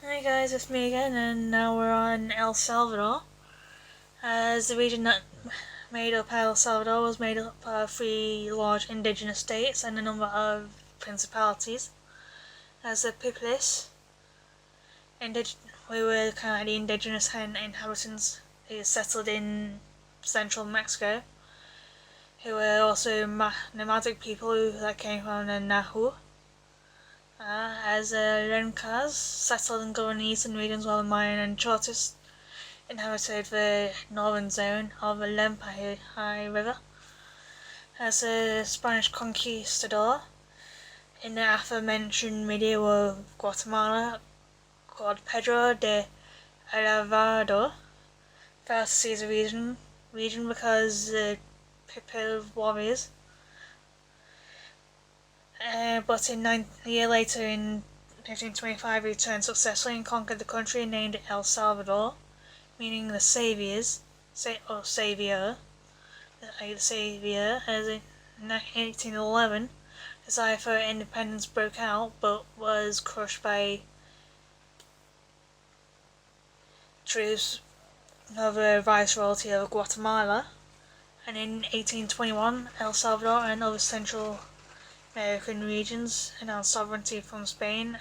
Hi guys, it's me again, and now we're on El Salvador. As the region that made up El Salvador was made up of 3 large indigenous states and a number of principalities. As the Piplis, we were kind of like the indigenous inhabitants who settled in central Mexico, who were also nomadic people that came from the Nahu. As Lencas settled and governed the eastern regions, while the Mayan and Chortis inhabited the northern zone of the Lempi River. As a Spanish conquistador in the aforementioned medieval Guatemala called Pedro de Alvarado, failed to seize the region because the Pipil warriors. But a year later, in 1525, he returned successfully and conquered the country and named it El Salvador, meaning the saviors, or savior, as in 1811, the desire for independence broke out, but was crushed by troops of the Viceroyalty of Guatemala, and in 1821, El Salvador and other Central American regions announced sovereignty from Spain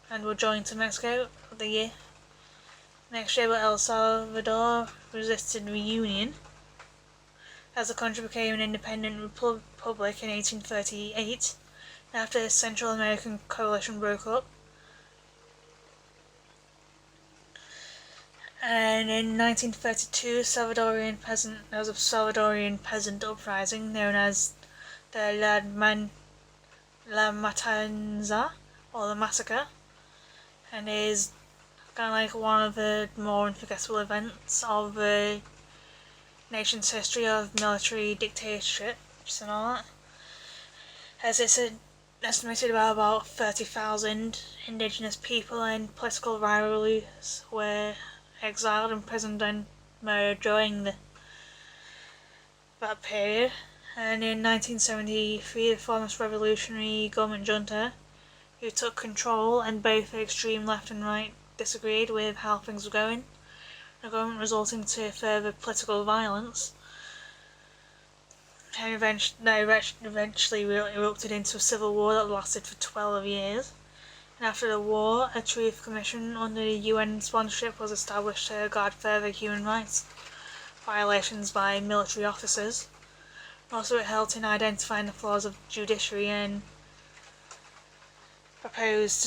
and were joined to Mexico the year. Next year, El Salvador resisted reunion as the country became an independent republic in 1838, after the Central American coalition broke up. And in 1932, there was a Salvadorian peasant uprising known as the La Matanza, or the Massacre, and is kind of like one of the more unforgettable events of the nation's history of military dictatorships and all that, as it's estimated about 30,000 indigenous people and political rivals were exiled, imprisoned and murdered during that period. And in 1973, the Foremost Revolutionary Government Junta, who took control, and both the extreme left and right disagreed with how things were going, the government resulting to further political violence, and eventually erupted into a civil war that lasted for 12 years. And after the war, a Truth Commission under the UN sponsorship was established to guard further human rights violations by military officers. Also, it helped in identifying the flaws of judiciary and proposed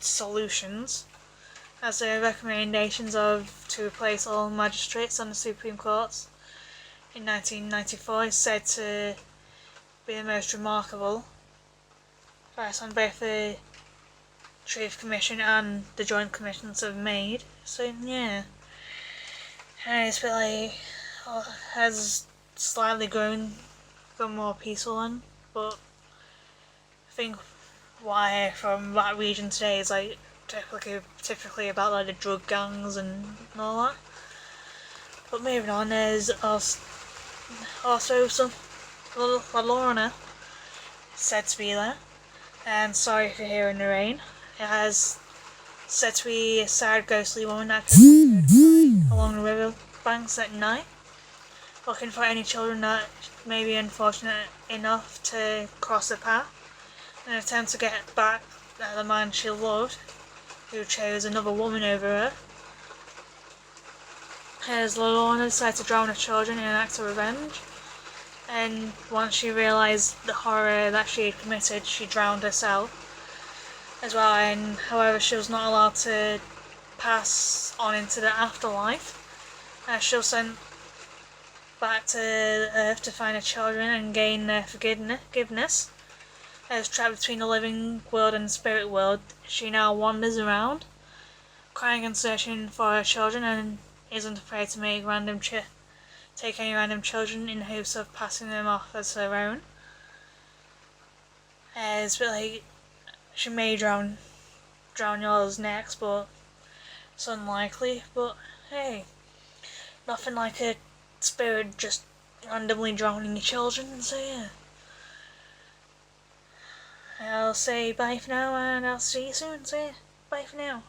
solutions, as the recommendations to replace all magistrates on the Supreme Courts in 1994 is said to be the most remarkable advice on both the Truth Commission and the Joint Commissions have made. So yeah, and it's been has slightly grown more peaceful then, but I think why from that region today is typically about the drug gangs and all that. But moving on, there's also some La Lorna said to be there, and sorry if you're hearing the rain. It has said to be a sad, ghostly woman that could be heard along the river banks at night, looking for any children that may be unfortunate enough to cross the path, in an attempt to get back at the man she loved, who chose another woman over her. As Lorna decided to drown her children in an act of revenge, and once she realised the horror that she had committed, she drowned herself as well. And however, she was not allowed to pass on into the afterlife. She was sent back to Earth to find her children and gain their forgiveness. As trapped between the living world and the spirit world, she now wanders around, crying and searching for her children, and isn't afraid to take any random children in hopes of passing them off as her own. It's she may drown yours next, but it's unlikely. But hey, nothing like a spirit just randomly drowning your children, so yeah. I'll say bye for now, and I'll see you soon, so yeah. Bye for now.